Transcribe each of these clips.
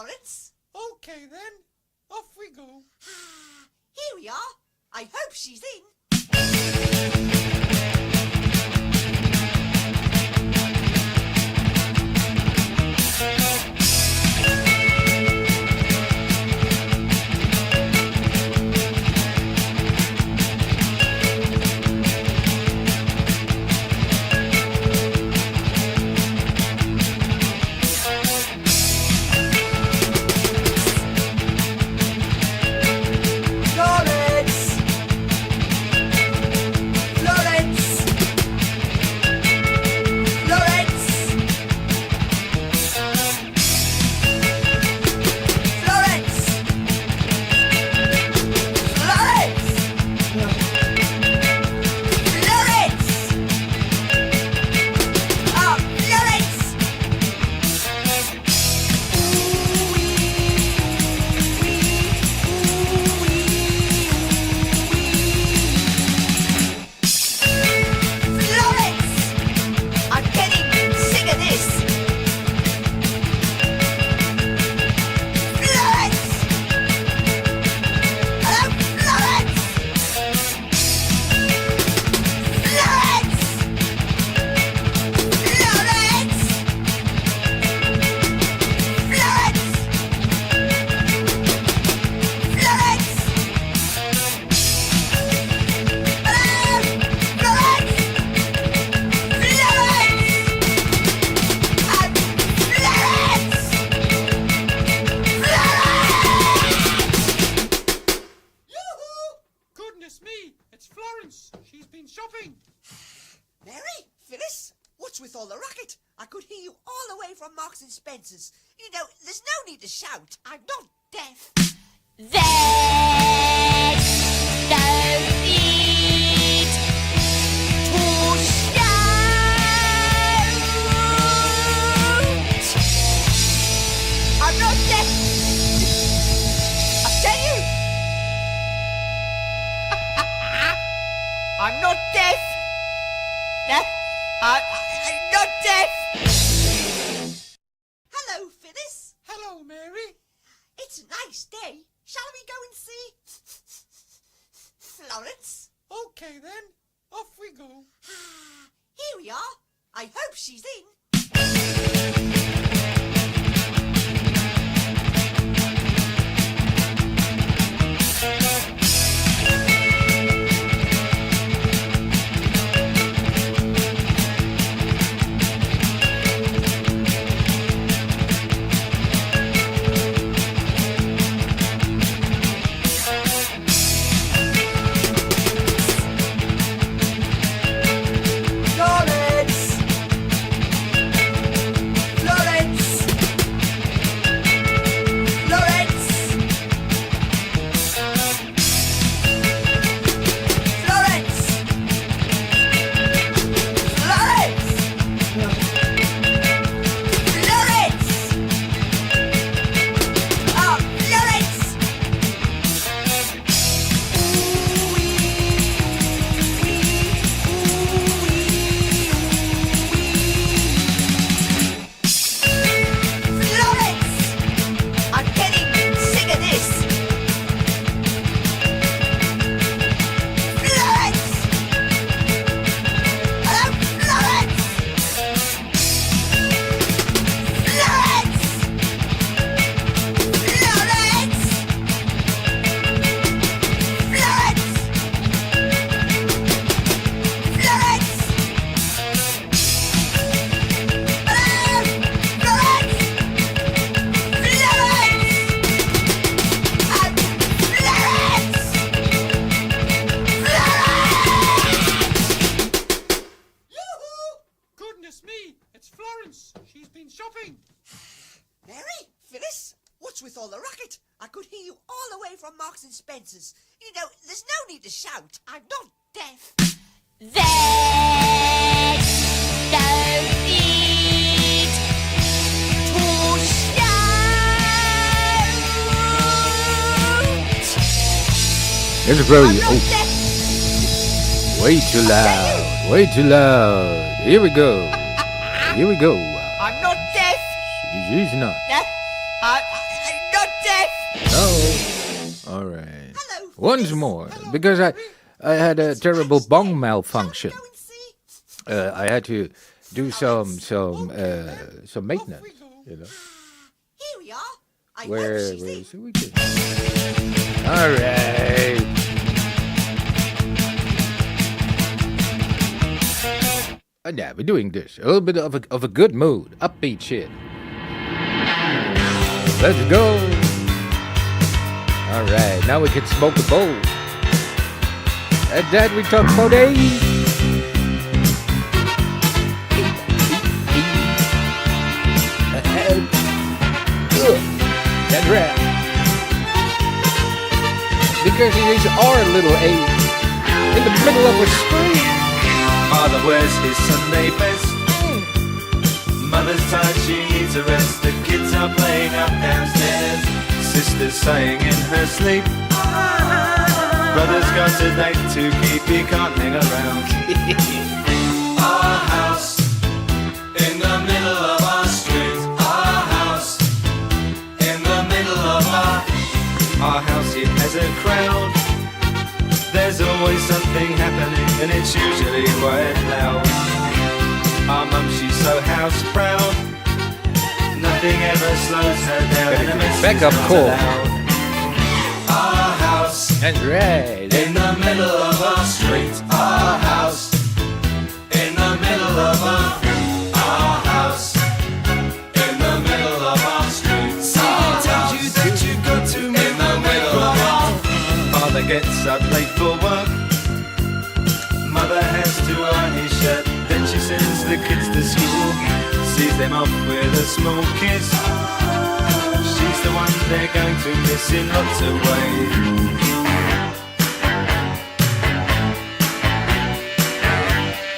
Florence. Okay then, off we go. Here we are. I hope she's in. Me, it's Florence. She's been shopping. Mary? Phyllis? What's with all the racket? I could hear you all the way from Marks and Spencer's. You know, there's no need to shout. I'm not deaf. There's no need to shout. I'm not deaf. I tell you. I'm not deaf. No, I'm not deaf. Hello, Phyllis. Hello, Mary. It's a nice day. Shall we go and see Florence? Okay then, off we go. Here we are. I hope she's in. Me, it's Florence. She's been shopping. Mary? Phyllis? What's with all the racket? I could hear you all the way from Marks and Spencer's. You know, there's no need to shout. I'm not deaf. There's no need to shout. It's very I'm not deaf. way too loud. Way too loud. Here we go. Here we go. I'm not deaf. She's not. No, Once more, because I had a terrible bong malfunction. Go and see. I had to do some maintenance. You know, Here we are. I where hope she's in. is we can. All right. And yeah, we're doing this. A little bit of a good mood, upbeat shit. Let's go. All right, now we can smoke a bowl. And then we talk about AIDS. That's right. Because it is our little AIDS in the middle of a street. Father wears his Sunday best. Mother's tired, she needs a rest. The kids are playing up downstairs. Sister's sighing in her sleep. Brother's got a date to keep, he can't hang around. Our house in the middle of our street. Our house in the middle of our house, it has a crowd. There's always something happening and it's usually quite loud. Our mum, she's so house proud. Nothing ever slows her down and a mess Back is up not cool. allowed. Our house That's right. in the middle of our street. Our house in the middle of our house in the middle of our street. Someone tells you that you've got to in the middle of our. Father gets up late for work. Mother has to iron his shirt. Then she sends the kids to school. Sees them off with a small kiss. She's the one they're going to miss in lots of ways.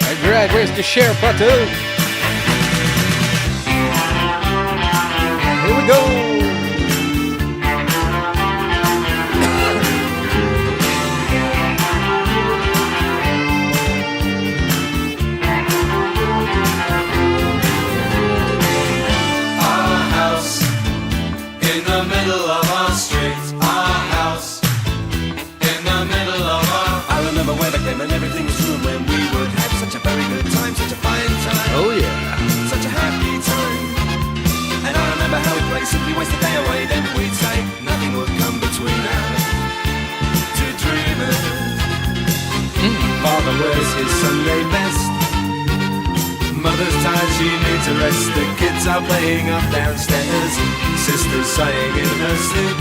That's right, where's the share button? Here we go. Our house in the middle of our street. Our house in the middle of our. I remember when back then and everything was true when we would have such a very good time, such a fine time. Oh yeah. Such a happy time. And I remember how we'd play, simply waste the day away. Then we'd say nothing would come between us. Two dreamers. Father wears his Sunday best. Mother's tired, she needs a rest. The kids are playing up downstairs. Sister's sighing in her sleep.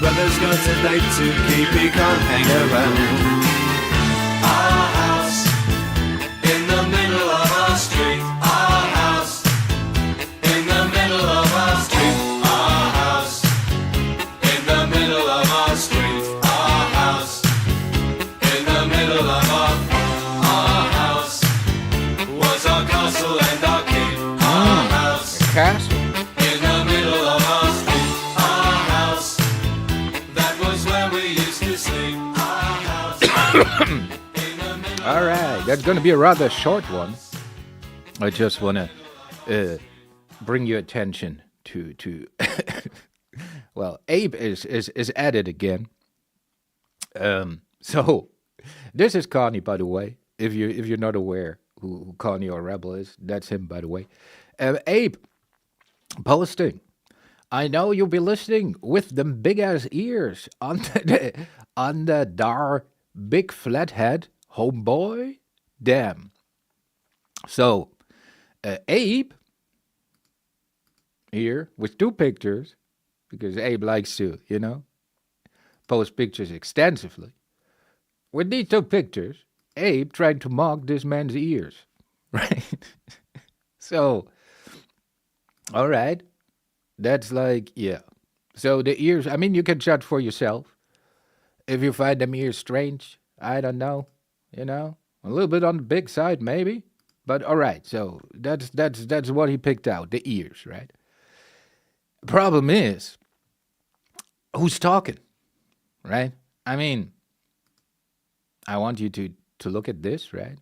Brother's got a date to keep, he can't hang around. Our house in the middle of our street. Our house in the middle of our street. Our house in the middle of our street. Our house in the middle of our house was our castle and our keep. Our house Castle. in the middle of our street. Our house, that was where we used to sleep. Our house in the middle. All right, that's going to be a rather short one. I just want to bring your attention to well, Abe is at it again. So this is Connie, by the way. If you're not aware who Connie or Rebel is, that's him, by the way. Abe posting. I know you'll be listening with them big ass ears on the dar big flathead homeboy. Damn. So Abe here with two pictures because Abe likes to, post pictures extensively. With these two pictures, Abe trying to mock this man's ears, right? So, all right, that's like, yeah. So the ears, I mean, you can judge for yourself. If you find them ears strange, I don't know, a little bit on the big side maybe. But all right, so that's what he picked out, the ears, right? Problem is, who's talking, right? I mean, I want you to look at this, right?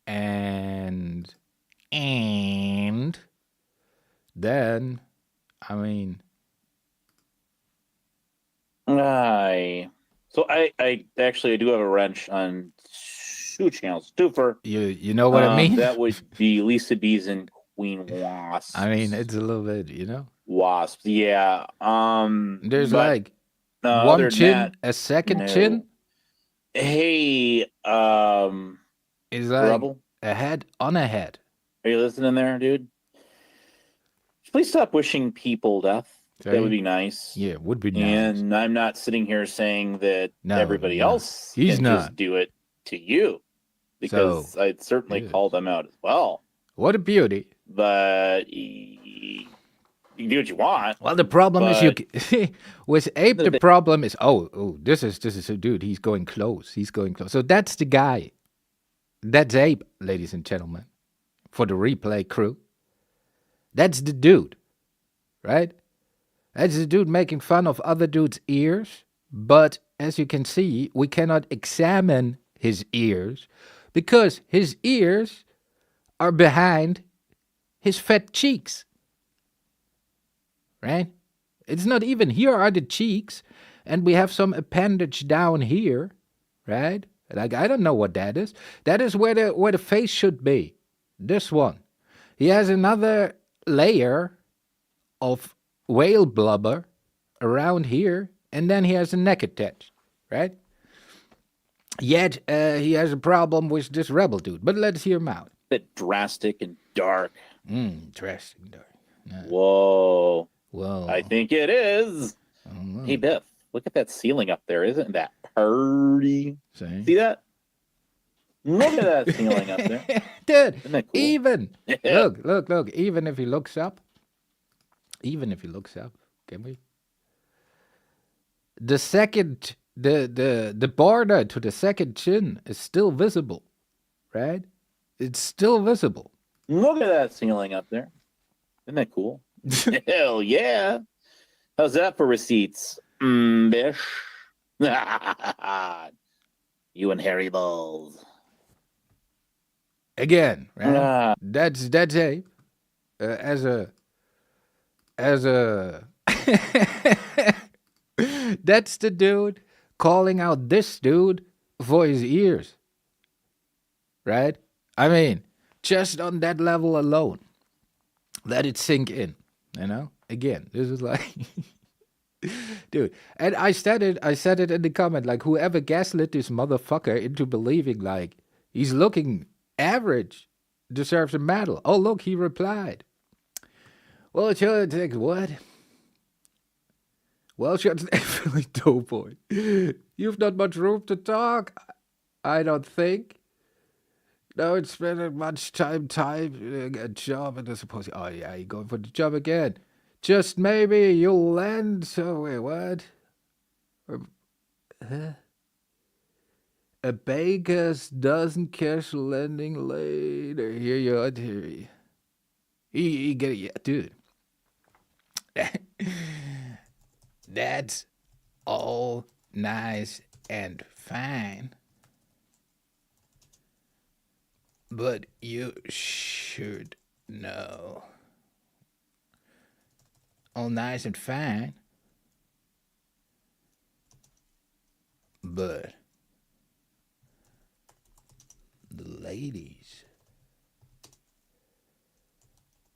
And then, I mean, So I actually do have a wrench on two channels. Two for You know what I mean? that would be Lisa Bees and Queen Wasp. I mean, it's a little bit, you know. Wasps. Yeah. There's but, like other one than chin, that, a second no. chin Hey, is like Rebel, a head on a head. are you listening there, dude? Please stop wishing people death. Sorry? That would be nice. Yeah, would be nice. And I'm not sitting here saying that No, everybody no. else He's can not. just do it to you, because I'd certainly yes. call them out as well. What a beauty. But you can do what you want. Well, the problem is you with Abe. The bit- problem is this is a dude. He's going close. He's going close. So that's the guy. That's Abe, ladies and gentlemen, for the replay crew. That's the dude, right? That's the dude making fun of other dudes' ears. But as you can see, we cannot examine his ears because his ears are behind his fat cheeks. Right? It's not even here are the cheeks, and we have some appendage down here, right? Like I don't know what that is. That is where the face should be. This one. He has another layer of whale blubber around here, and then he has a neck attached, right? Yet he has a problem with this rebel dude. But let's hear him out. Bit drastic and dark. Interesting. Whoa. Whoa. I think it is. Hey, Biff, look at that ceiling up there. Isn't that pretty? See that? Look at that ceiling up there. Dude, Isn't that cool? even, look, even if he looks up, can we? The second, the border to the second chin is still visible, right? It's still visible. Look at that ceiling up there. Isn't that cool? Hell yeah. How's that for receipts, bish? You and Harry Balls. Again, right? That's Abe. As a that's the dude calling out this dude for his ears. Right? I mean, just on that level alone. Let it sink in, you know? Again, this is like dude, and I said it in the comment, like whoever gaslit this motherfucker into believing like he's looking average deserves a medal. Oh look, he replied. Well, it's your take what? Well, shut definitely Doughboy. You've not much room to talk, I don't think. No, it's spending much time doing a job and I suppose oh yeah, you're going for the job again. Just maybe you'll land so wait, what? A baker's doesn't catch landing later. Here you are, here. He get it, yeah, dude. That's all nice and fine. But you should know. All nice and fine. But the ladies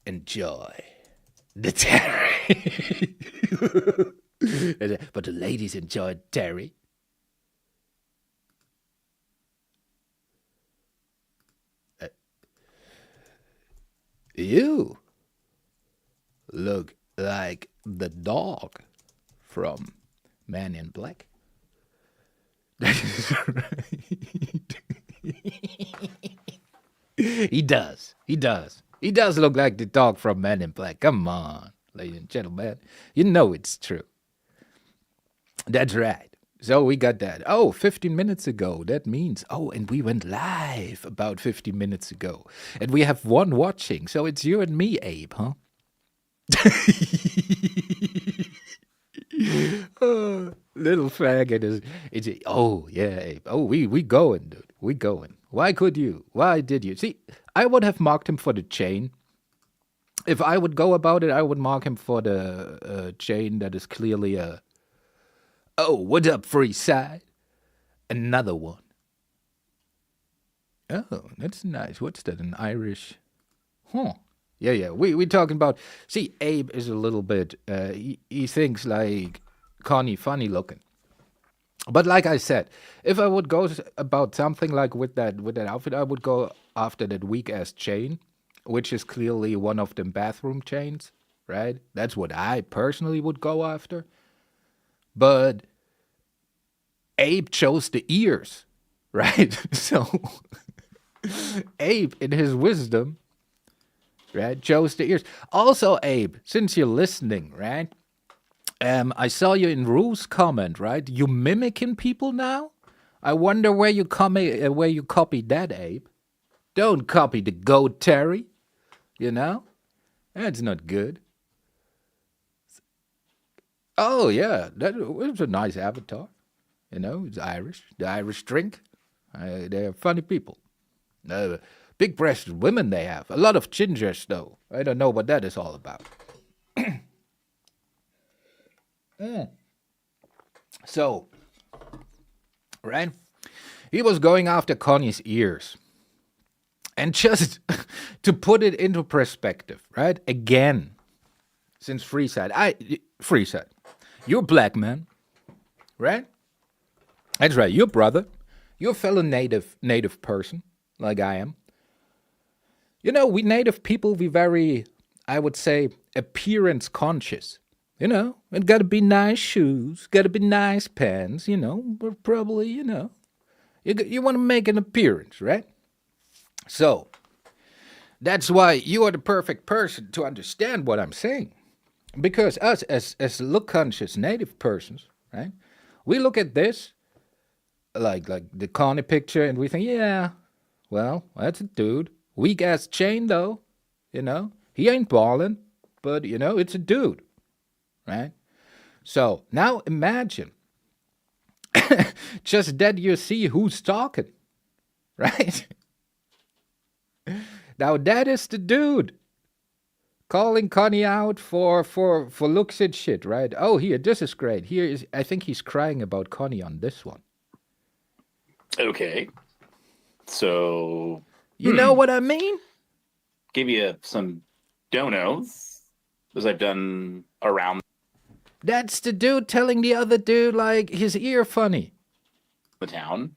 enjoy the Terry. But the ladies enjoy Terry. You look like the dog from Man in Black. That is right. He does. He does look like the dog from Man in Black. Come on, ladies and gentlemen. You know it's true. That's right. So we got that. Oh, 15 minutes ago. That means, and we went live about 15 minutes ago. And we have one watching. So it's you and me, Abe, huh? Little faggot is, yeah, Abe. Oh, we going, dude. We going. Why could you? Why did you? See, I would have marked him for the chain. If I would go about it, I would mark him for the chain that is clearly a Oh, what up, free side? Another one. Oh, that's nice. What's that? An Irish? Huh. Yeah. We talking about. See, Abe is a little bit. He thinks like Connie funny looking. But like I said, if I would go about something like with that outfit, I would go after that weak ass chain, which is clearly one of them bathroom chains, right? That's what I personally would go after. But Abe chose the ears, right? So Abe, in his wisdom, right, chose the ears. Also, Abe, since you're listening, right? I saw you in Rue's comment, right? You mimicking people now? I wonder where you copied that, Abe. Don't copy the goat, Terry. You know? That's not good. Oh, yeah, that was a nice avatar. You know, it's Irish. The Irish drink. They're funny people. Big-breasted women they have. A lot of gingers, though. I don't know what that is all about. So, right? He was going after Connie's ears. And just to put it into perspective, right? Again, since Freeside, you're a black man, right? That's right, you're a brother. You're a fellow native person, like I am. You know, we native people, we very, I would say, appearance conscious. You know, it got to be nice shoes, got to be nice pants, you know, but probably, you know, you want to make an appearance, right? So, that's why you are the perfect person to understand what I'm saying. Because us, as look-conscious native persons, right, we look at this, like the Connie picture, and we think, yeah, well, that's a dude. Weak-ass chain, though, you know. He ain't ballin', but, you know, it's a dude, right? So, now imagine just that you see who's talking, right? Now that is the dude calling Connie out for looks and shit, right? Oh, here, this is great. Here is, I think he's crying about Connie on this one. Okay, so you know what I mean? Give you some donos, as I've done around That's the dude telling the other dude like his ear funny. the town.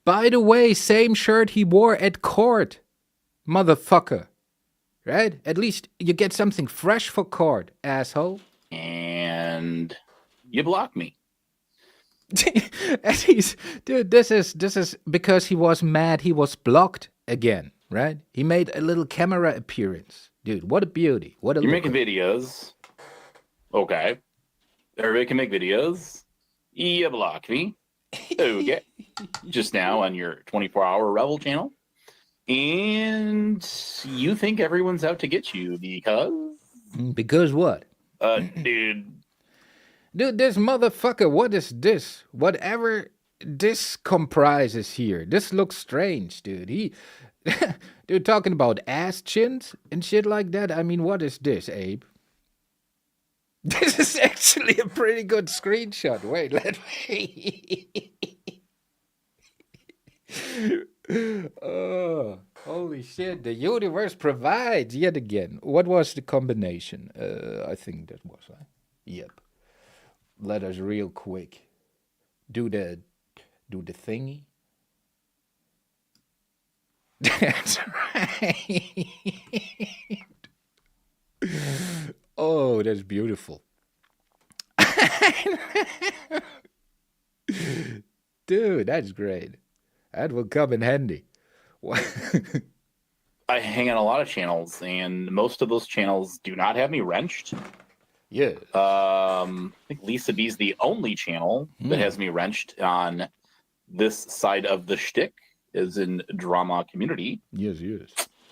By the way, same shirt he wore at court, motherfucker. Right? At least you get something fresh for court, asshole. And you block me. And dude, this is because he was mad. He was blocked again, right? He made a little camera appearance, dude. What a beauty! What a You're look. making videos. Okay, everybody can make videos. You block me. Okay, just now on your 24-hour Rebel channel, and you think everyone's out to get you because what? Dude. Dude, this motherfucker, what is this? Whatever this comprises here, this looks strange, dude. Dude, talking about ass chins and shit like that. I mean, what is this, Abe? This is actually a pretty good screenshot. Wait, let me. Oh, holy shit. The universe provides yet again. What was the combination? I think that was, yep. Let us real quick do the thingy. That's right. Oh, that's beautiful. Dude, that's great. That will come in handy. I hang on a lot of channels, and most of those channels do not have me wrenched. Yeah. I think Lisa B's the only channel that has me wrenched on this side of the shtick, is in drama community. Yes.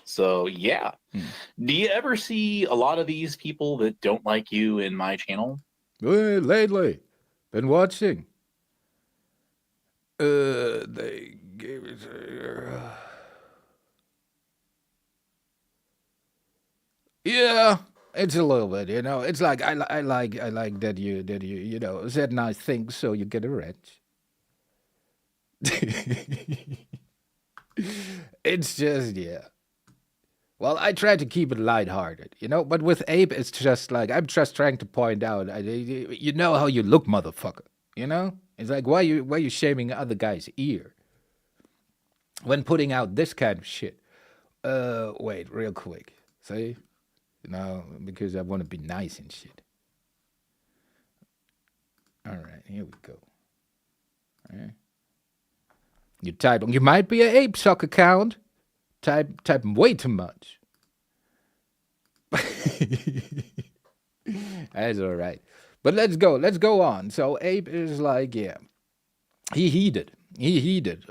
So, yeah. Do you ever see a lot of these people that don't like you in my channel? Well, lately, been watching. They gave it yeah, It's a little bit, you know. It's like I like that you know said nice things, so you get a wrench. It's just yeah. Well, I try to keep it lighthearted, you know. But with Abe, it's just like I'm just trying to point out, you know how you look, motherfucker. You know, it's like why you shaming other guy's ear when putting out this kind of shit. Wait, real quick. See, no, because I want to be nice and shit. All right, here we go. All right. You type. You might be an Abe Sock account. Typing way too much. That's all right. But let's go on. So Abe is like, yeah. He heeded.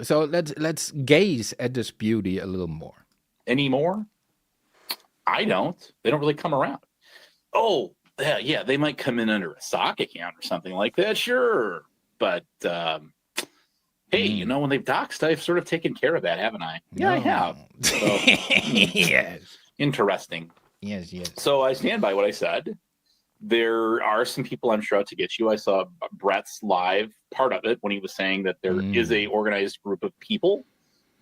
So let's gaze at this beauty a little more. Anymore? I don't. They don't really come around. Oh, yeah, they might come in under a sock account or something like that, sure. But hey, you know, when they've doxed, I've sort of taken care of that, haven't I? Yeah, I have. So, Yes. interesting. Yes. So I stand by what I said. There are some people I'm sure out to get you. I saw Brett's live part of it when he was saying that there is a organized group of people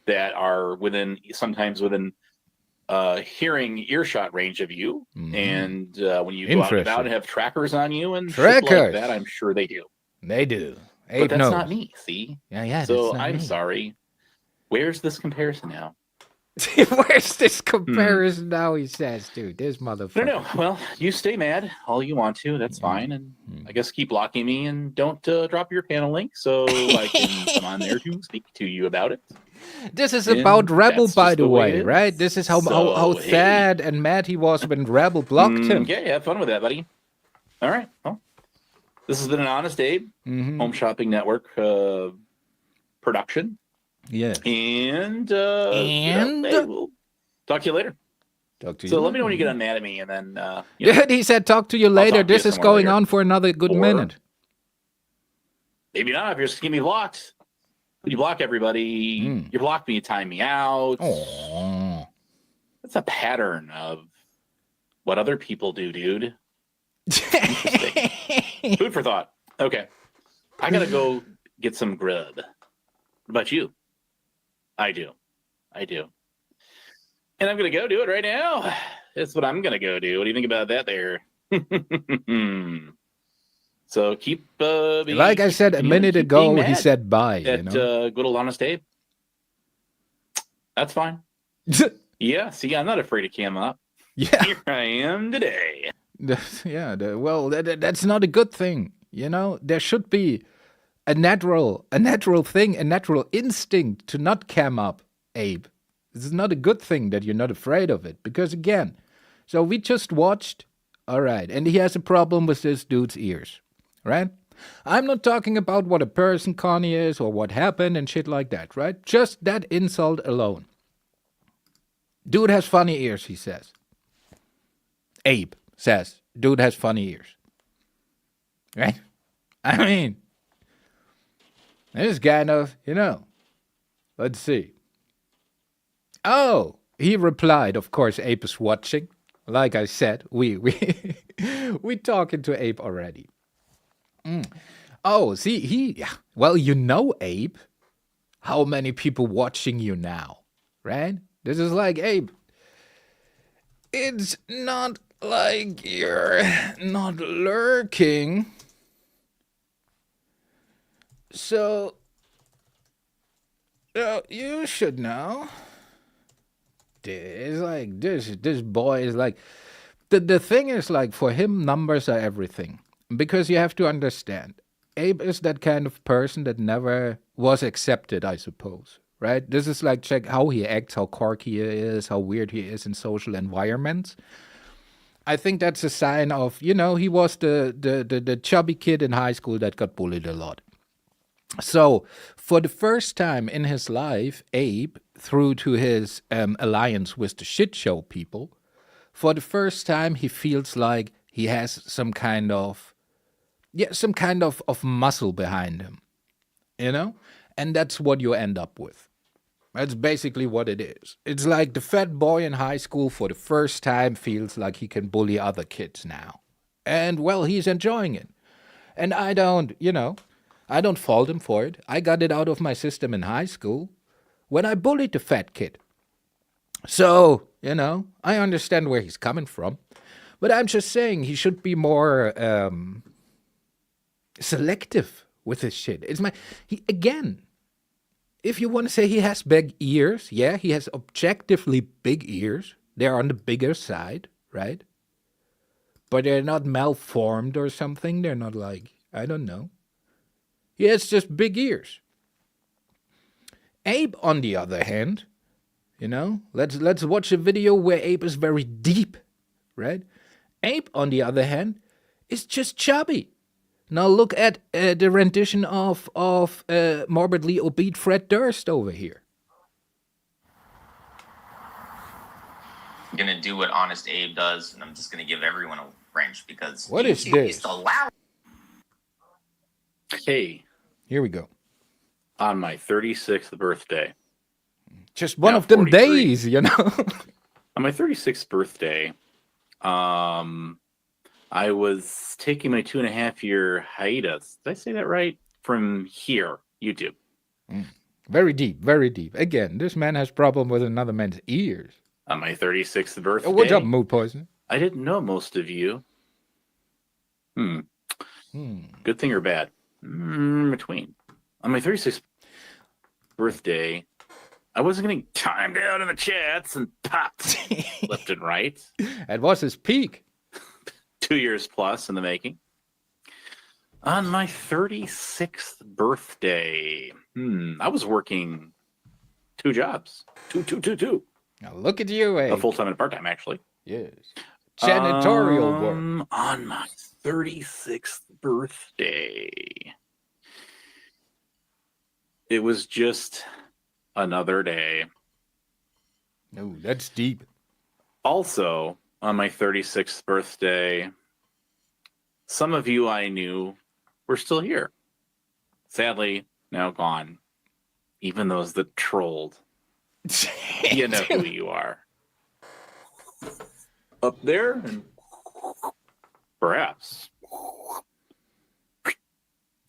that are sometimes within hearing earshot range of you. And when you go out and about and have trackers on you and shit like that, I'm sure they do. They do. But Abe that's knows. not me, see? Yeah. So that's not I'm me. sorry. Where's this comparison now? Where's this comparison now? He says, dude, this motherfucker. No. Well, you stay mad all you want to. That's fine. And I guess keep blocking me and don't drop your panel link so I can come on there to speak to you about it. This is about Rebel, that's by just the the way way, it is. right? This is how Hey. sad and mad he was when Rebel blocked him. Yeah, have fun with that, buddy. All right. Well, this has been an Honest Abe Home Shopping Network production. Yes. And hey, we'll talk to you later. Talk to you. So let me know when you get mad at me, and then He said, "Talk to you later." talk to you This is somewhere going later. on for another good Or- minute. maybe not. If you're just gonna be blocked, when you block everybody, you block me, you time me out. Oh. That's a pattern of what other people do, dude. Food for thought. Okay, I gotta go get some grub. What about you? I do. And I'm going to go do it right now. That's what I'm going to go do. What do you think about that there? So keep... Like I said a minute keep ago, being he mad said bye. at You know? good old Honest Abe. That's fine. Yeah, see, I'm not afraid to cam up. Yeah. Here I am today. Yeah. Well, that's not a good thing. You know, there should be a natural thing, a natural instinct to not cam up, Abe. This is not a good thing that you're not afraid of it. Because again, so we just watched, all right, and he has a problem with this dude's ears, right? I'm not talking about what a person Connie is or what happened and shit like that, right? Just that insult alone. Dude has funny ears, he says. Abe says, dude has funny ears. Right? I mean, this kind of, you know, let's see. Oh, he replied, of course, Abe is watching. Like I said, we talking to Abe already. Oh, see, well, you know, Abe, how many people watching you now, right? This is like, Abe, it's not like you're not lurking. So, you should know. It's like this boy is like, the thing is like, for him, numbers are everything. Because you have to understand, Abe is that kind of person that never was accepted, I suppose. Right? This is like, check how he acts, how quirky he is, how weird he is in social environments. I think that's a sign of, you know, he was the chubby kid in high school that got bullied a lot. So, for the first time in his life, Abe, through to his alliance with the shit show people, for the first time he feels like he has some kind of muscle behind him, you know? And that's what you end up with. That's basically what it is. It's like the fat boy in high school for the first time feels like he can bully other kids now. And, well, he's enjoying it. And I don't fault him for it. I got it out of my system in high school when I bullied the fat kid. So, I understand where he's coming from. But I'm just saying he should be more selective with his shit. Again, if you want to say he has big ears, yeah, he has objectively big ears. They're on the bigger side, right? But they're not malformed or something. They're not like, I don't know. He has just big ears. Abe, on the other hand, let's watch a video where Abe is very deep, right? Abe, on the other hand, is just chubby. Now look at the rendition of morbidly obese Fred Durst over here. I'm gonna do what Honest Abe does, and I'm just gonna give everyone a wrench because What is YouTube this? used to allow. Hey, Here we go. on my 36th birthday. Just one Now of them 43. days, On my 36th birthday, I was taking my 2.5-year hiatus. Did I say that right? From here, YouTube. Very deep, very deep. Again, this man has problem with another man's ears. On my 36th birthday. Oh, what's up, mood poisoner? I didn't know most of you. Good thing or bad? Between. On my 36th birthday, I wasn't getting timed out in the chats and popped left and right. It was his peak. 2 years plus in the making. On my 36th birthday, I was working 2 jobs. Two. Now look at you, eh? A full-time and a part-time, actually. Yes. Janitorial work. On my 36th birthday, it was just another day. No, that's deep. Also, on my 36th birthday, some of you I knew were still here. Sadly, now gone. Even those that trolled. You know who you are. Up there, and perhaps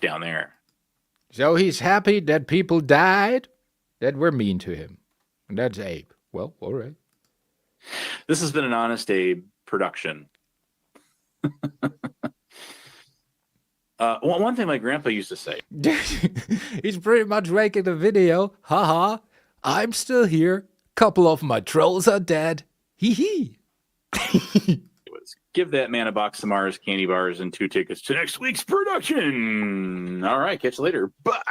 down there. So he's happy that people died that were mean to him. And that's Abe. Well, all right. This has been an Honest Abe production. One thing my grandpa used to say. He's pretty much making the video. Haha, I'm still here. Couple of my trolls are dead. Hee hee. Was give that man a box of Mars candy bars and 2 tickets to next week's production. All right, catch you later. Bye.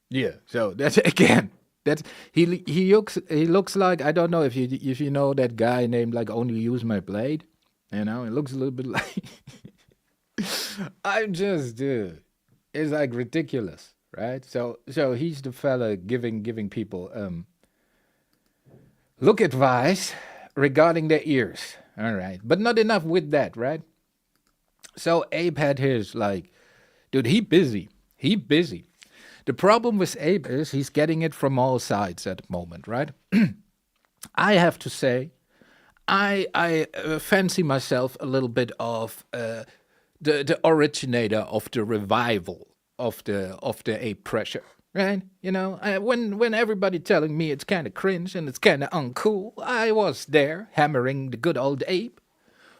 Yeah, so that's again. That's he looks like, I don't know if you know that guy named like Only Use My Blade. It looks a little bit like I'm just dude. It's like ridiculous, right? So he's the fella giving people look advice regarding their ears. All right. But not enough with that, right? So Abe had his dude, he busy. The problem with Abe is he's getting it from all sides at the moment, right? I have to say, I fancy myself a little bit of the originator of the revival of the Abe pressure, right? When everybody telling me it's kind of cringe and it's kind of uncool, I was there hammering the good old Abe,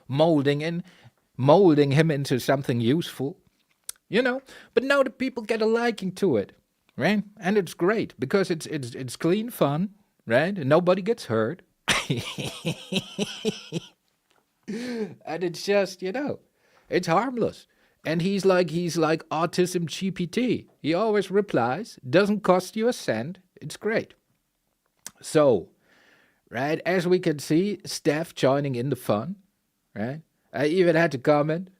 molding him into something useful. But now the people get a liking to it, right? And it's great because it's clean fun, right? And nobody gets hurt. And it's just, it's harmless. And he's like autism GPT. He always replies, doesn't cost you a cent. It's great. So, right, as we can see, Steph joining in the fun, right? I even had to comment.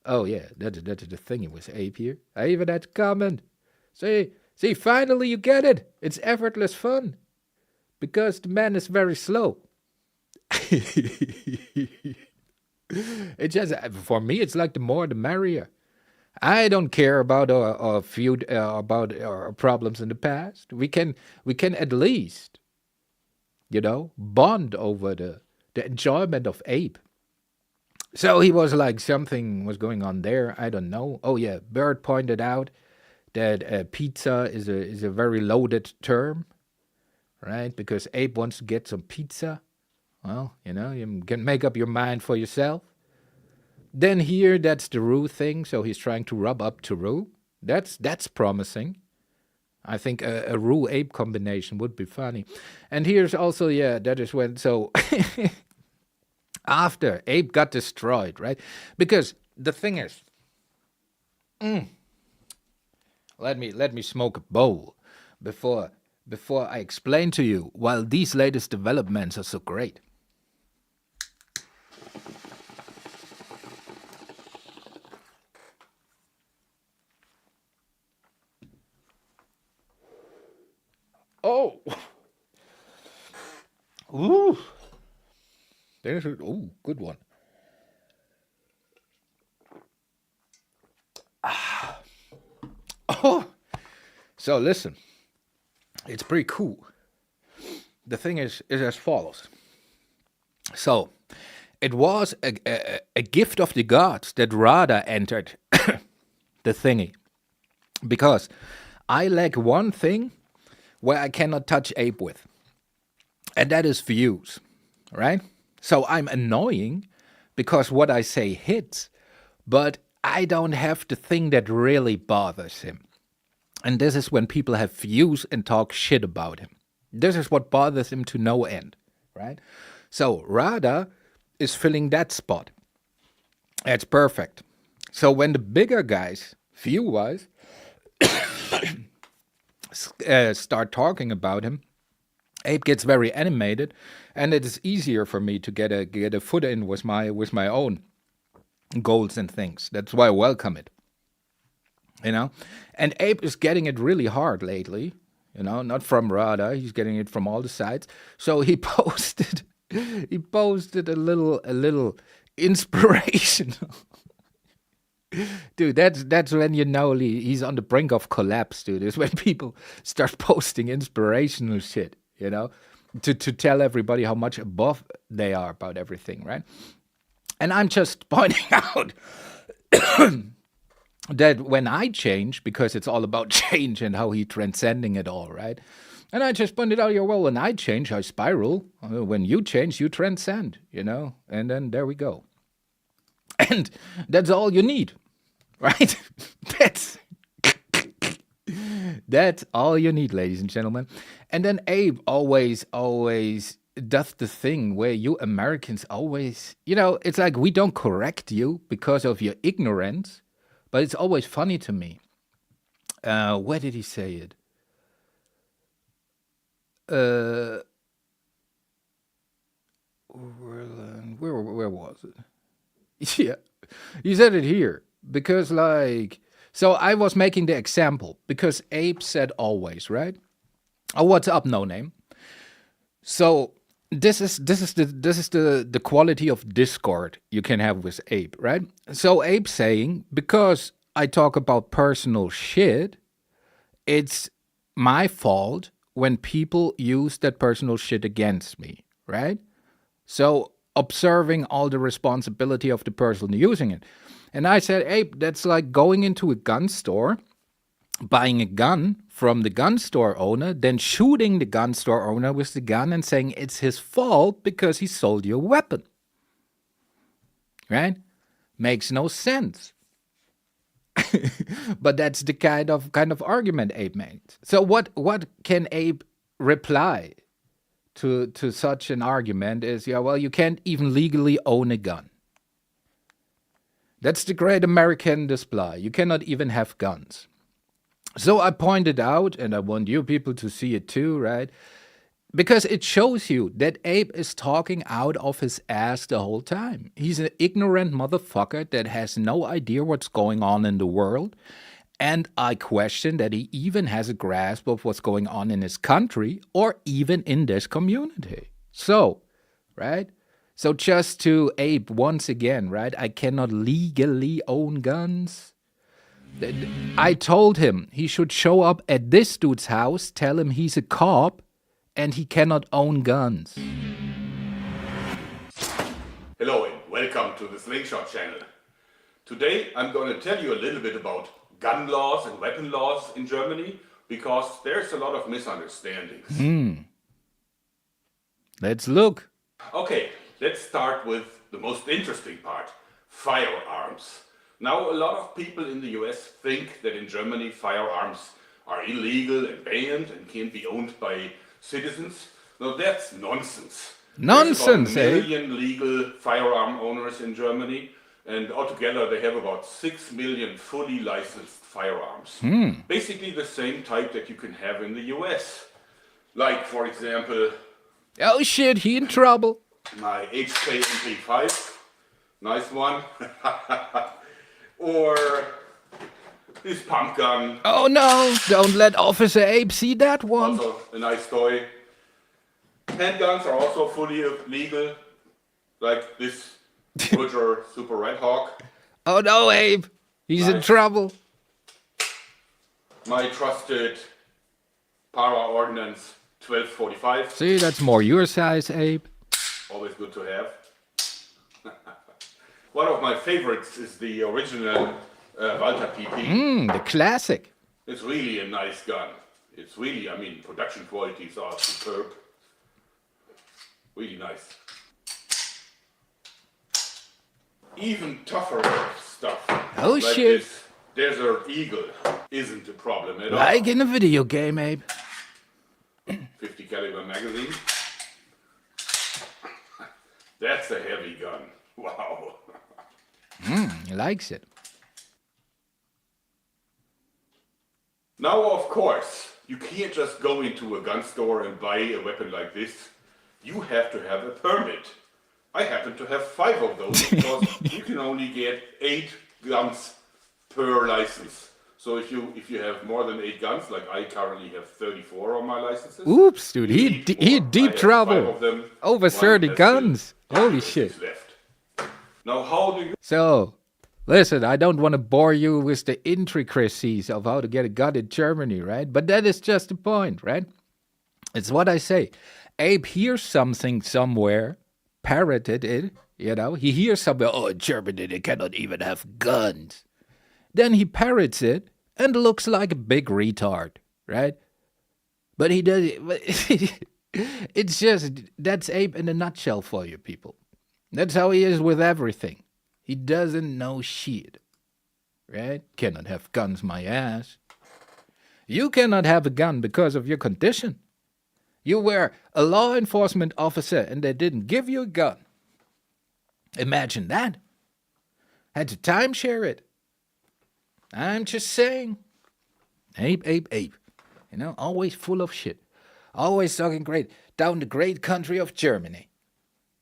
Oh, yeah, that's the thing with Abe here. I even had to comment. See, finally you get it. It's effortless fun. Because the man is very slow. It's just, for me, it's like the more the merrier. I don't care about our feud, about our problems in the past. We can at least, bond over the enjoyment of Abe. So he was like, something was going on there. I don't know. Oh yeah, Bert pointed out that pizza is a very loaded term, right? Because Abe wants to get some pizza. Well, you can make up your mind for yourself. Then here, that's the Roo thing. So he's trying to rub up to Roo. That's promising. I think a Roo Abe combination would be funny. And here's also, yeah, that is when, so after Abe got destroyed, right? Because the thing is, let me smoke a bowl before I explain to you why these latest developments are so great. Oh, ooh, there's a good one. Oh, so listen, it's pretty cool. The thing is as follows. So, it was a gift of the gods that Radha entered the thingy, because I lack one thing where I cannot touch Abe with, and that is views, right? So I'm annoying because what I say hits, but I don't have the thing that really bothers him. And this is when people have views and talk shit about him. This is what bothers him to no end, right? So Radha is filling that spot. That's perfect. So when the bigger guys, view-wise, start talking about him, Abe gets very animated, and it is easier for me to get a foot in with my own goals and things. That's why I welcome it. And Abe is getting it really hard lately. Not from Radha. He's getting it from all the sides. So he posted a little inspirational. Dude, that's when he's on the brink of collapse, dude. It's when people start posting inspirational shit, to tell everybody how much above they are about everything, right? And I'm just pointing out that when I change, because it's all about change and how he transcending it all, right? And I just pointed out, well, when I change, I spiral. When you change, you transcend, And then there we go. And that's all you need, right? That's all you need, ladies and gentlemen. And then Abe always does the thing where you Americans always, it's like we don't correct you because of your ignorance, but it's always funny to me. Where did he say it? Where was it? Yeah, he said it here because, so I was making the example because Abe said always, right? Oh, what's up, no name? So this is the quality of discord you can have with Abe, right? So Abe saying, because I talk about personal shit, it's my fault when people use that personal shit against me, right? So observing all the responsibility of the person using it. And I said, Abe, that's like going into a gun store, buying a gun from the gun store owner, then shooting the gun store owner with the gun and saying it's his fault because he sold you a weapon. Right? Makes no sense. But that's the kind of argument Abe made. So what can Abe reply to such an argument is, well, you can't even legally own a gun. That's the great American display. You cannot even have guns. So I pointed out, and I want you people to see it too, right? Because it shows you that Abe is talking out of his ass the whole time. He's an ignorant motherfucker that has no idea what's going on in the world. And I question that he even has a grasp of what's going on in his country or even in this community. So, right? So just to Abe once again, right? I cannot legally own guns. I told him he should show up at this dude's house, tell him he's a cop, and he cannot own guns. Hello and welcome to the Slingshot channel. Today I'm going to tell you a little bit about gun laws and weapon laws in Germany because there's a lot of misunderstandings. Let's look. Okay, let's start with the most interesting part, firearms. Now a lot of people in the US think that in Germany firearms are illegal and banned and can't be owned by citizens. No, that's nonsense. Nonsense, There's about eh? 1 million legal firearm owners in Germany, and altogether they have about 6 million fully licensed firearms. Basically the same type that you can have in the US. Like, for example, Oh shit, he in trouble. my HK MP5, nice one. Or this pump gun, Oh no, don't let Officer Abe see that one. also a nice toy. Handguns are also fully legal, like this Roger Super Red Hawk. Oh no, Abe, he's in Nice. trouble. My trusted Para Ordnance 1245, See, that's more your size, Abe. always good to have. One of my favorites is the original Walter PP. The classic. It's really a nice gun. It's really, I mean, production qualities are superb. Really nice. Even tougher stuff. Oh, like shit. This Desert Eagle isn't a problem at Like all. in a video game, Abe. 50 caliber magazine. That's a heavy gun. Wow. He likes it. Now, of course, you can't just go into a gun store and buy a weapon like this. You have to have a permit. I happen to have 5 of those because you can only get 8 guns per license. So if you have more than 8 guns, like I currently have 34 on my licenses. Oops, dude, he you need he more. deep I have 5 trouble. of them. Over One 30 has guns. still Holy 6 shit. left. Now, how do you So, listen, I don't want to bore you with the intricacies of how to get a gun in Germany, right? But that is just the point, right? It's what I say. Abe hears something somewhere, parroted it, you know. He hears somewhere, oh, in Germany they cannot even have guns. Then he parrots it and looks like a big retard, right? But he does it. It's just, that's Abe in a nutshell for you people. That's how he is with everything. He doesn't know shit, right? Cannot have guns, my ass. You cannot have a gun because of your condition. You were a law enforcement officer and they didn't give you a gun. Imagine that. Had to timeshare it. I'm just saying. Abe. You know, always full of shit. Always talking great. Down the great country of Germany.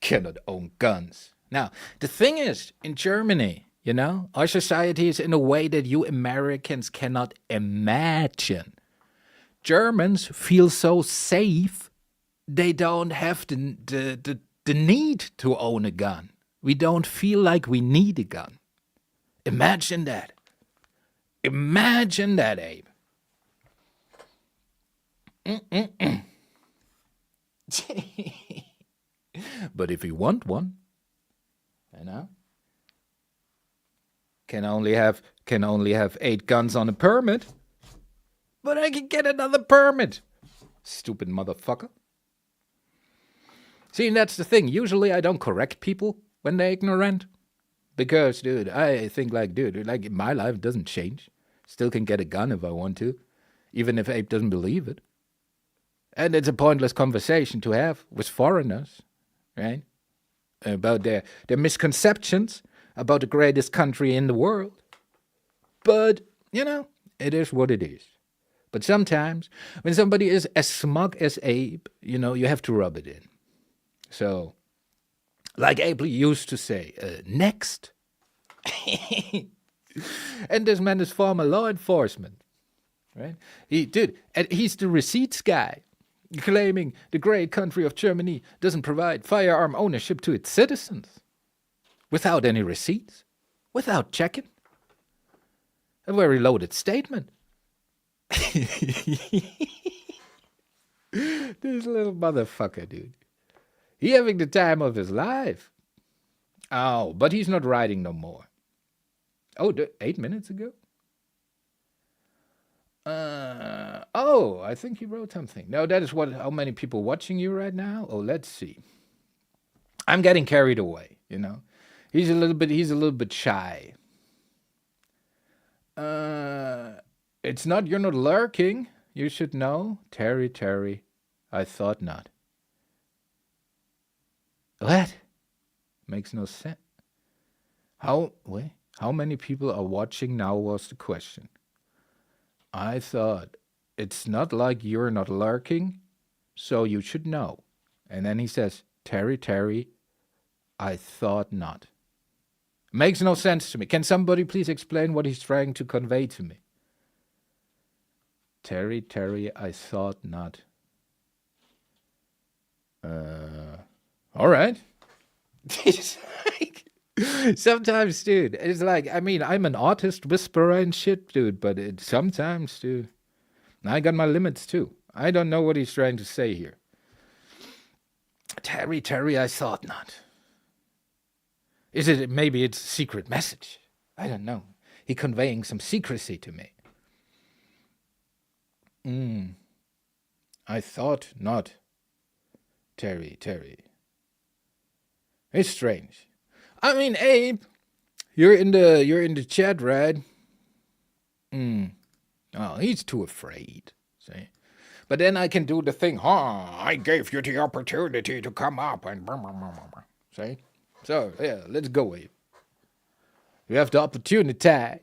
Cannot own guns. Now, the thing is, in Germany, you know, our society is in a way that you Americans cannot imagine. Germans feel so safe, they don't have the need to own a gun. We don't feel like we need a gun. Imagine that. Imagine that, Abe. But if you want one, you know, can only have 8 guns on a permit. But I can get another permit. Stupid motherfucker. See, that's the thing. Usually I don't correct people when they're ignorant. Because, dude, I think like my life doesn't change. Still can get a gun if I want to. Even if Abe doesn't believe it. And it's a pointless conversation to have with foreigners, right? About their misconceptions about the greatest country in the world. But, you know, it is what it is. But sometimes, when somebody is as smug as Abe, you know, you have to rub it in. So, like Abe used to say, next. And this man is former law enforcement, right? He's the receipts guy, claiming the great country of Germany doesn't provide firearm ownership to its citizens. Without any receipts, without checking. A very loaded statement. This little motherfucker, dude. He having the time of his life. Oh, but he's not writing no more. Oh, 8 minutes ago? I think he wrote something. No, that is how many people watching you right now? Oh, let's see. I'm getting carried away, you know. He's a little bit shy. It's not, you're not lurking. You should know. Terry, I thought not. What? Makes no sense. How many people are watching now was the question. I thought, it's not like you're not lurking, so you should know. And then he says, Terry, I thought not. Makes no sense to me. Can somebody please explain what he's trying to convey to me? Terry, I thought not. All right. It's like, sometimes, dude, it's like, I mean, I'm an artist whisperer and shit, dude, but sometimes, dude, I got my limits too. I don't know what he's trying to say here. Terry, I thought not. Maybe it's a secret message. I don't know. He conveying some secrecy to me. I thought not. Terry. It's strange. I mean, Abe, you're in the chat, right? Oh, he's too afraid. See? But then I can do the thing. I gave you the opportunity to come up and see? So yeah, let's go, Abe. You have the opportunity.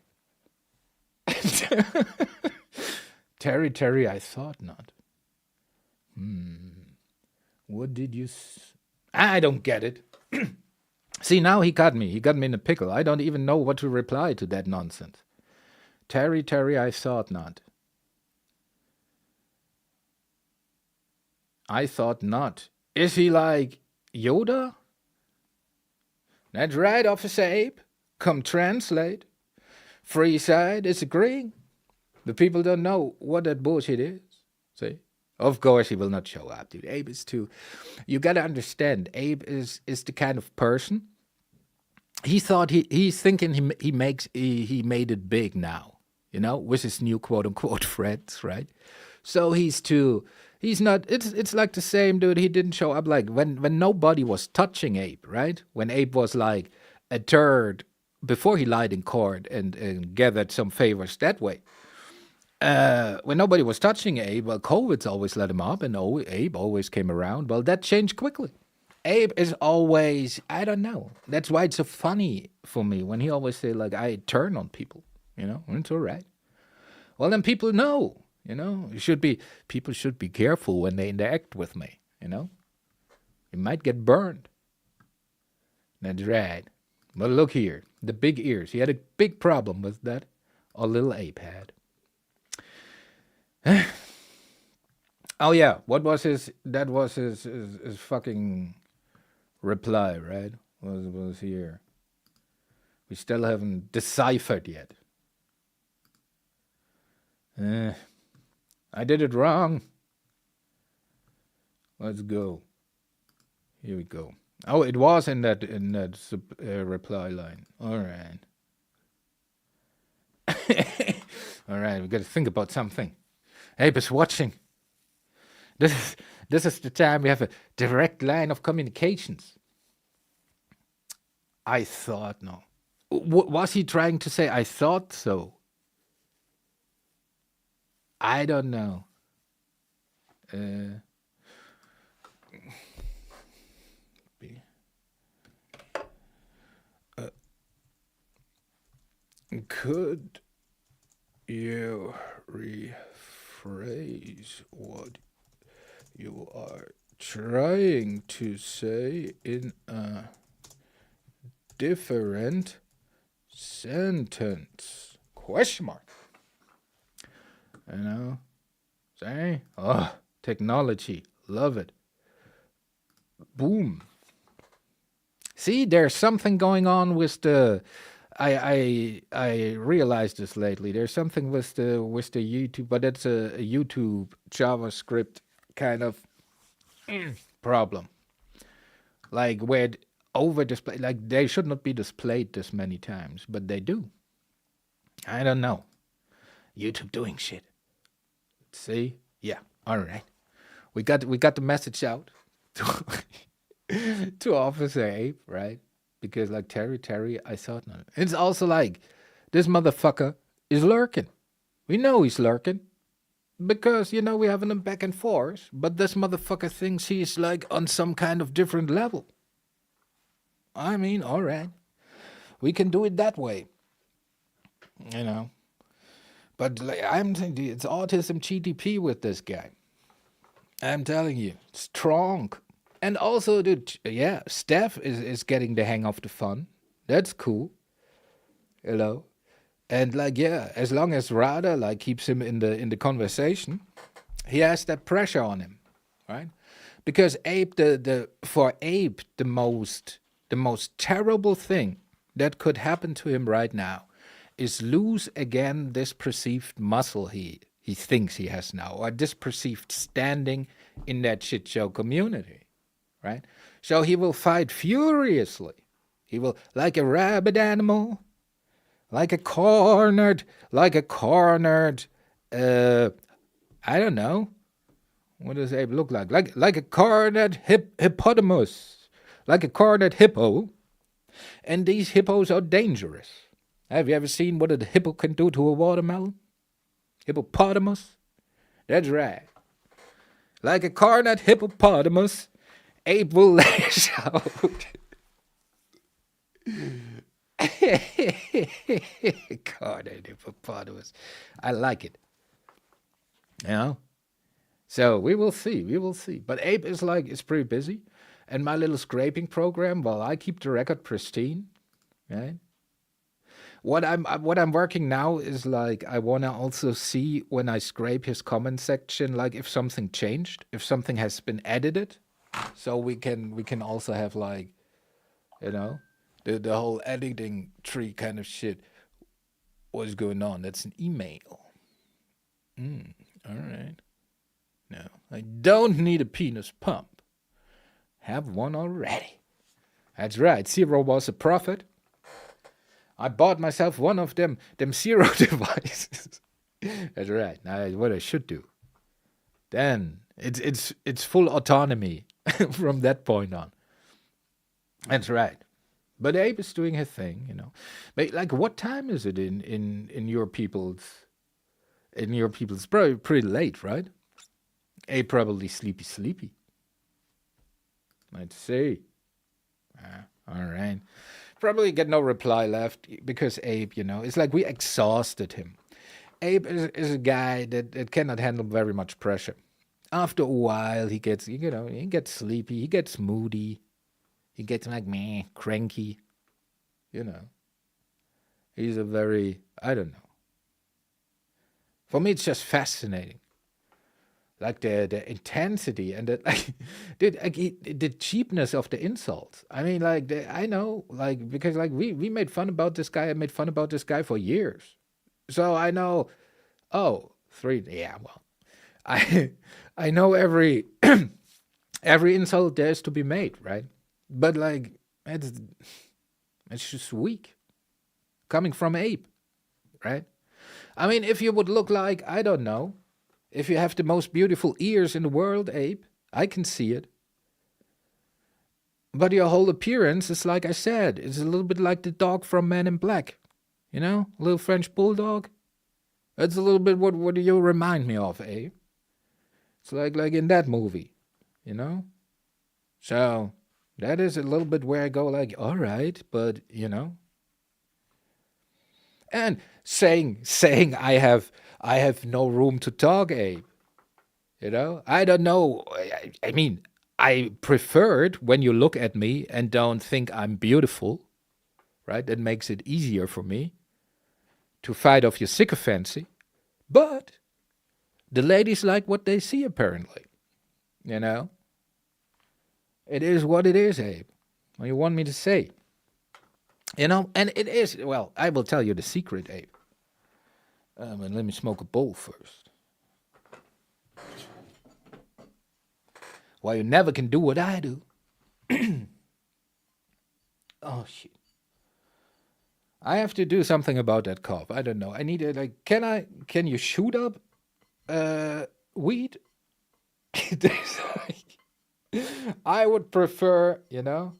Terry, I thought not. What did you I don't get it. See, now he got me. He got me in a pickle. I don't even know what to reply to that nonsense. Terry, I thought not. I thought not. Is he like Yoda? That's right, Officer Abe. Come translate. Free side is agreeing. The people don't know what that bullshit is. See? Of course he will not show up, dude. Abe is too... You gotta understand, Abe is the kind of person... He's thinking he made it big now. You know? With his new quote-unquote friends, right? So he's not... It's like the same, dude. He didn't show up like... When nobody was touching Abe, right? When Abe was like a turd... Before he lied in court and gathered some favors that way. When nobody was touching Abe, well, COVID's always let him up, and Abe always came around. Well, that changed quickly. Abe is always, I don't know. That's why it's so funny for me when he always say, like, I turn on people, you know, it's all right. Well, then people know, you know, people should be careful when they interact with me, you know. You might get burned. That's right. But look here, the big ears. He had a big problem with that. Or little Abe had. Oh yeah, that was his fucking reply, right? Was here. We still haven't deciphered yet. I did it wrong. Let's go. Here we go. Oh, it was in that reply line. All right. All right, we got to think about something. Abe is watching. This is the time we have a direct line of communications. I thought no. Was he trying to say I thought so? I don't know. Could you rephrase what you are trying to say in a different sentence? Question mark. You know? Say, technology. Love it. Boom. See, there's something going on with the I realized this lately. There's something with the YouTube, but it's a YouTube JavaScript kind of problem. Like where it over display, like they should not be displayed this many times, but they do. I don't know. YouTube doing shit. See? Yeah. All right. We got the message out to, to Officer Abe, right? Because like Terry, I thought no. It's also like this motherfucker is lurking. We know he's lurking because we having him back and forth. But this motherfucker thinks he's like on some kind of different level. I mean, all right, we can do it that way, But like, I'm thinking it's autism GDP with this guy. I'm telling you, strong. And also, dude, yeah, Steph is getting the hang of the fun. That's cool. And like, yeah, as long as Rada like keeps him in the conversation, he has that pressure on him, right? Because Abe, for Abe, the most terrible thing that could happen to him right now is lose again this perceived muscle he thinks he has now, or this perceived standing in that shit show community. Right? So he will fight furiously. He will, like a rabid animal, like a cornered, I don't know. What does Abe look like? Like a cornered hippopotamus, like a cornered hippo. And these hippos are dangerous. Have you ever seen what a hippo can do to a watermelon? Hippopotamus? That's right. Like a cornered hippopotamus, Abe will lash out. Cornered hippopotamus. I like it. So we will see. But Abe is pretty busy. And my little scraping program, well, I keep the record pristine. Right? What I'm working now is like I wanna also see when I scrape his comment section, like if something changed, if something has been edited. So we can also have like, the whole editing tree kind of shit. What's going on? That's an email. All right. No, I don't need a penis pump. Have one already. That's right. Zero was a prophet. I bought myself one of them Zero devices. That's right. Now what I should do. Then it's full autonomy from that point on. That's right. But Abe is doing his thing, But like, what time is it in your people's? In your people's, probably pretty late, right? Abe probably sleepy. Let's see. All right. Probably get no reply left because Abe, it's like we exhausted him. Abe is a guy that cannot handle very much pressure. After a while, he gets, he gets sleepy, he gets moody, he gets like cranky, He's a very, I don't know. For me, it's just fascinating. Like the intensity and the cheapness of the insults. I mean, like I know, like because like we made fun about this guy. I made fun about this guy for years, so I know. Oh, 3. Yeah, well, I know every every insult there is to be made, right? But like it's just weak, coming from Abe, right? I mean, if you would look like I don't know. If you have the most beautiful ears in the world, Abe, I can see it. But your whole appearance is like I said, it's a little bit like the dog from Men in Black. A little French bulldog. That's a little bit what do you remind me of, Abe? It's like in that movie, So that is a little bit where I go like, all right, but And saying I have no room to talk, Abe. I don't know. I mean, I prefer it when you look at me and don't think I'm beautiful, right? That makes it easier for me to fight off your sycophancy. But the ladies like what they see, apparently. It is what it is, Abe. What do you want me to say? You know, and it is, well, I will tell you the secret, Abe. And let me smoke a bowl first. Why you never can do what I do. Oh, shit. I have to do something about that cough. I don't know. I need to, like, can you shoot up weed? There's, like, I would prefer, you know,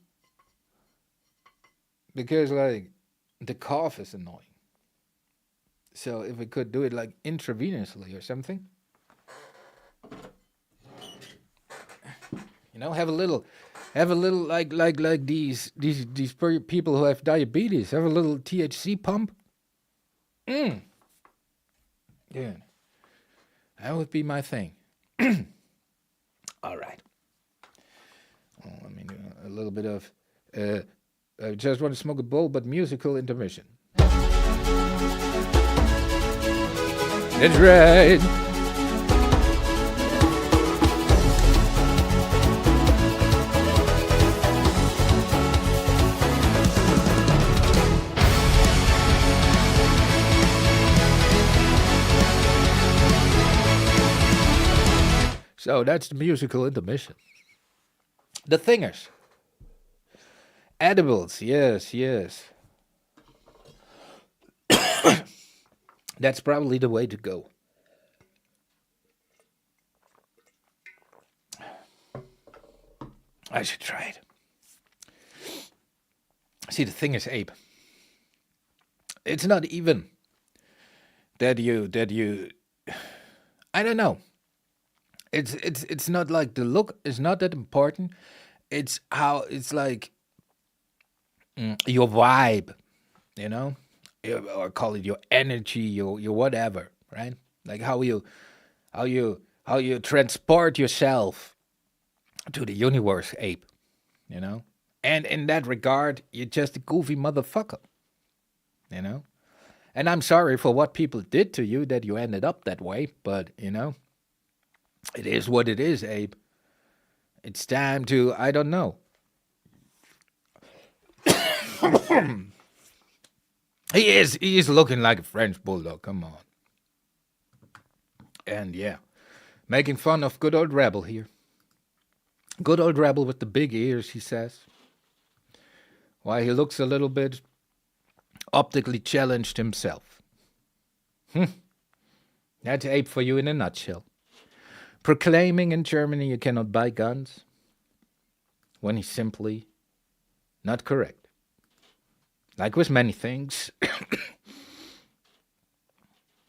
because, like, the cough is annoying. So if we could do it, like, intravenously or something. You know, have a little like these people who have diabetes. Have a little THC pump. Yeah, that would be my thing. All right. Well, let me do a little bit of. I just want to smoke a bowl, but musical intermission. That's right. So that's the musical intermission. The thingers. Edibles, yes. That's probably the way to go. I should try it. See, the thing is, Abe, it's not even that you I don't know. It's not like the look is not that important. It's how it's like your vibe, you know, or call it your energy, your whatever, right? Like how you transport yourself to the universe, Abe, you know. And in that regard, you're just a goofy motherfucker, you know. And I'm sorry for what people did to you that you ended up that way, but you know. It is what it is, Abe. It's time to, I don't know. He is looking like a French bulldog, come on. And yeah, making fun of good old Rebel here. Good old Rebel with the big ears, he says. Why, he looks a little bit optically challenged himself. That's Abe for you in a nutshell. Proclaiming in Germany you cannot buy guns when he's simply not correct. Like with many things.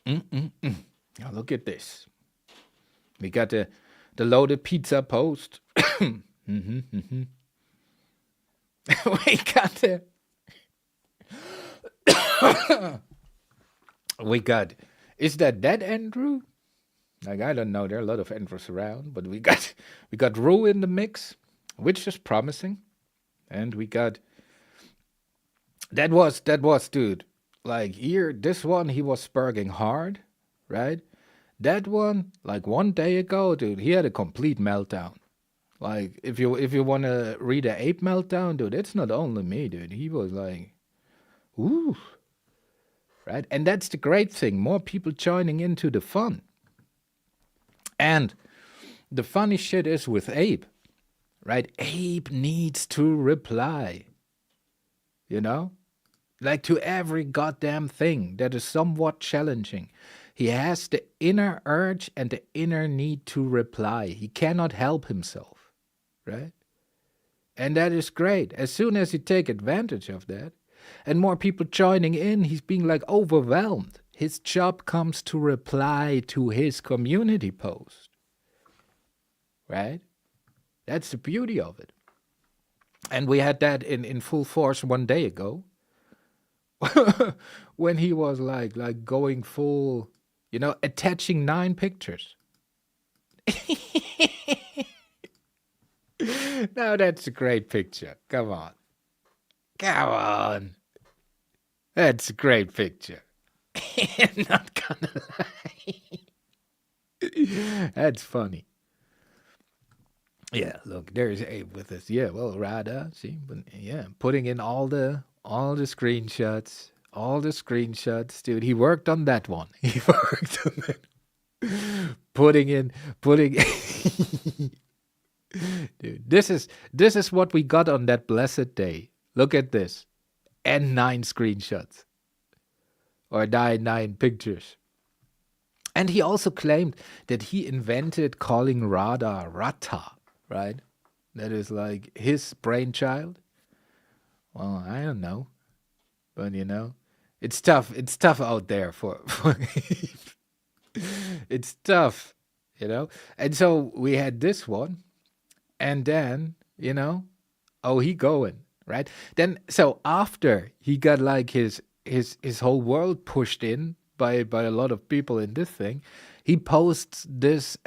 Now look at this. We got the loaded pizza post. We got is that Andrew? Like, I don't know, there are a lot of Andrews around, but we got Rue in the mix, which is promising. And we got that was dude. Like here, this one he was spurging hard, right? That one, like 1 day ago, dude, he had a complete meltdown. Like if you wanna read an ape meltdown, dude, it's not only me, dude. He was like, ooh. Right? And that's the great thing. More people joining into the fun. And the funny shit is with Abe, right? Abe needs to reply, you know? Like to every goddamn thing that is somewhat challenging. He has the inner urge and the inner need to reply. He cannot help himself, right? And that is great. As soon as you take advantage of that, and more people joining in, he's being like overwhelmed. His job comes to reply to his community post. Right? That's the beauty of it. And we had that in full force 1 day ago. When he was like going full, you know, attaching 9 pictures. Now that's a great picture. Come on. Come on. That's a great picture. I'm not gonna lie. That's funny. Yeah, look, there's Abe with us. Yeah, well, Rada, see, but yeah, putting in all the all the screenshots, dude. He worked on that one. He worked on that. Putting. Dude, this is what we got on that blessed day. Look at this, and 9 screenshots, or nine pictures. And he also claimed that he invented calling Radha Rata, right? That is like his brainchild. Well, I don't know, but it's tough. It's tough out there for it's tough, And so we had this one, and then oh, he going right. Then so after he got like his whole world pushed in by a lot of people in this thing, he posts this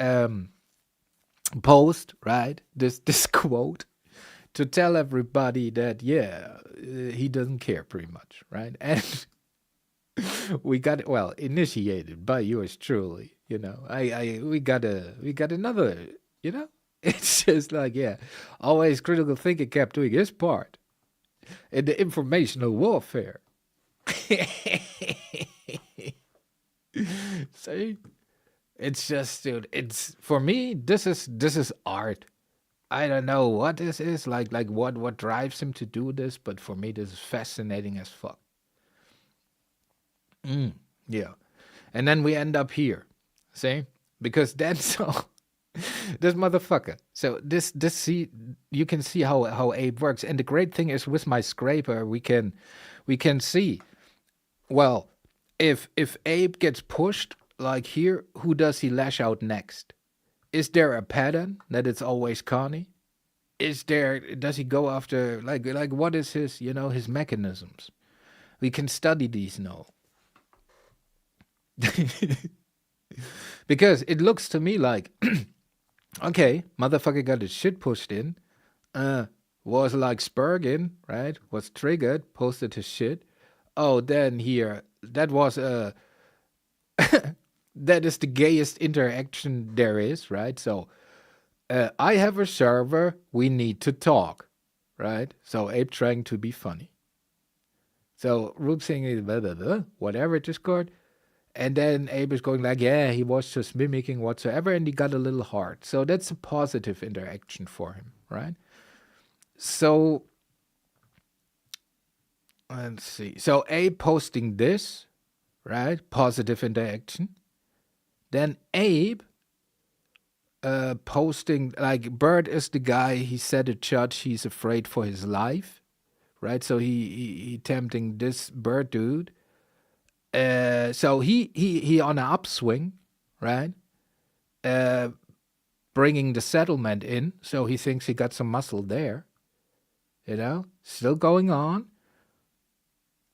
post, right? This quote to tell everybody that he doesn't care pretty much, right? And we got it, well, initiated by yours truly, we got another, it's just like, always critical thinking kept doing his part in the informational warfare. See, it's just, dude, it's, for me, this is art. I don't know what this is, like what drives him to do this, but for me this is fascinating as fuck. Yeah. And then we end up here. See? Because that's so this motherfucker. So this see, you can see how Abe works. And the great thing is, with my scraper we can see, well, if Abe gets pushed like here, who does he lash out next? Is there a pattern that it's always Connie? Does he go after like what is his his mechanisms? We can study these now. Because it looks to me like okay, motherfucker got his shit pushed in, was like Spurgin, right? Was triggered, posted his shit. Oh, then here, that was that is the gayest interaction there is, right? So I have a server, we need to talk, right? So Abe trying to be funny. So Roop saying blah, blah, blah, whatever, Discord. And then Abe is going like, he was just mimicking whatsoever, and he got a little hard. So that's a positive interaction for him, right? So let's see. So Abe posting this, right? Positive interaction. Then Abe posting, like, Bird is the guy, he said to judge he's afraid for his life, right? So he tempting this Bird dude. So he on an upswing, right? Bringing the settlement in, so he thinks he got some muscle there. Still going on.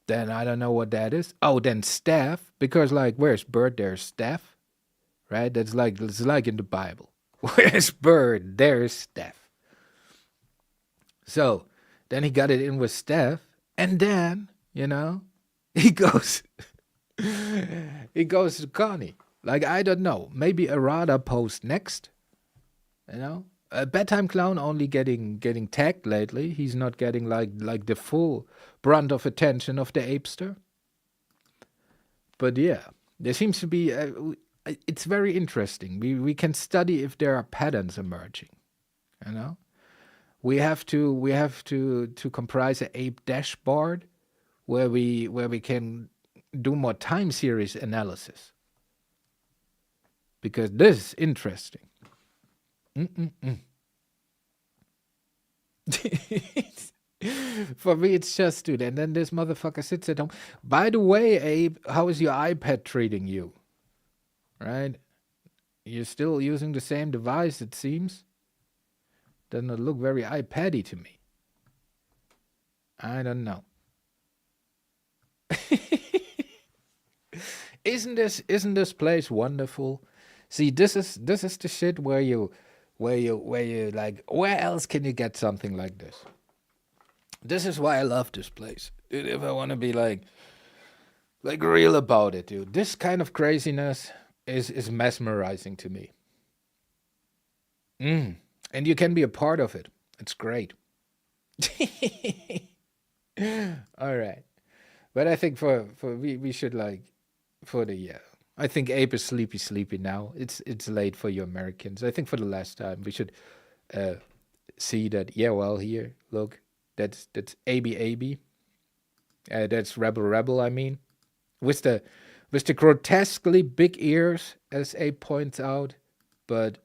Then I don't know what that is. Oh, then Steph, because like, where's Bird? There's Steph, right? It's like in the Bible. Where's Bird? There's Steph. So then he got it in with Steph, and then he goes. He goes to Connie. Like, I don't know. Maybe a Radha post next. Bedtime Clown only getting tagged lately. He's not getting like the full brunt of attention of the Apester. But yeah, there seems to be. It's very interesting. We can study if there are patterns emerging. We have to comprise an Ape dashboard where we can do more time series analysis, because this is interesting. For me, it's just, dude. And then this motherfucker sits at home. By the way, Abe, how is your iPad treating you? Right? You're still using the same device, it seems. Doesn't it look very iPad-y to me? I don't know. Isn't this place wonderful? See, this is the shit where you like, where else can you get something like this? This is why I love this place. Dude, if I want to be like real about it, dude, this kind of craziness is mesmerizing to me. And you can be a part of it. It's great. All right. But I think for we should like for the I think Ape is sleepy now. It's late for you Americans. I think for the last time we should uh see that well here, look. That's AB. That's Rebel, I mean. With the grotesquely big ears, as Abe points out, but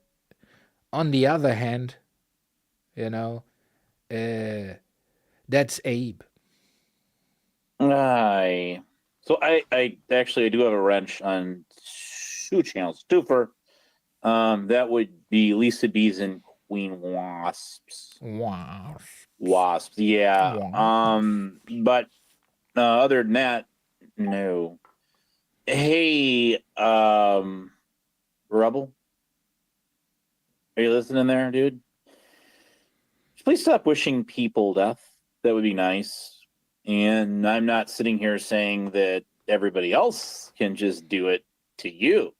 on the other hand, you know, that's Abe. I so I actually I do have a wrench on two channels. Two for that would be Lisa Bees and Queen Wasps. Wow. Wasps, yeah. Wow. But other than that, no. Hey, Rebel, are you listening there, dude? Please stop wishing people death. That would be nice. And I'm not sitting here saying that everybody else can just do it to you,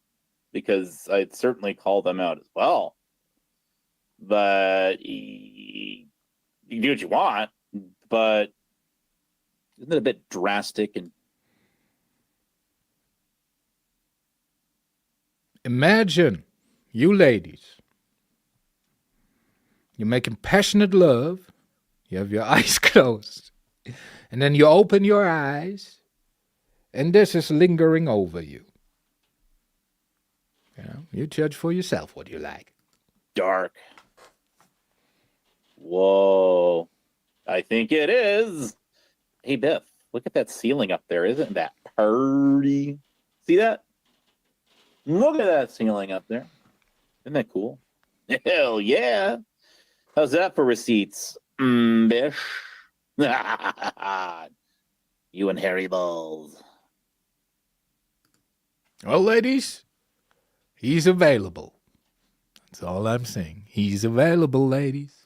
because I'd certainly call them out as well. But you can do what you want, but isn't it a bit drastic? And Imagine, you ladies, you're making passionate love, you have your eyes closed, and then you open your eyes, and this is lingering over you. You know, you judge for yourself what you like. dark. Whoa. I think it is. Hey, Biff, look at that ceiling up there. Isn't that pretty? See that? Look at that ceiling up there. Isn't that cool? Hell yeah. How's that for receipts, Bish? You and Harry Balls. Well, ladies, he's available. That's all I'm saying. He's available, ladies.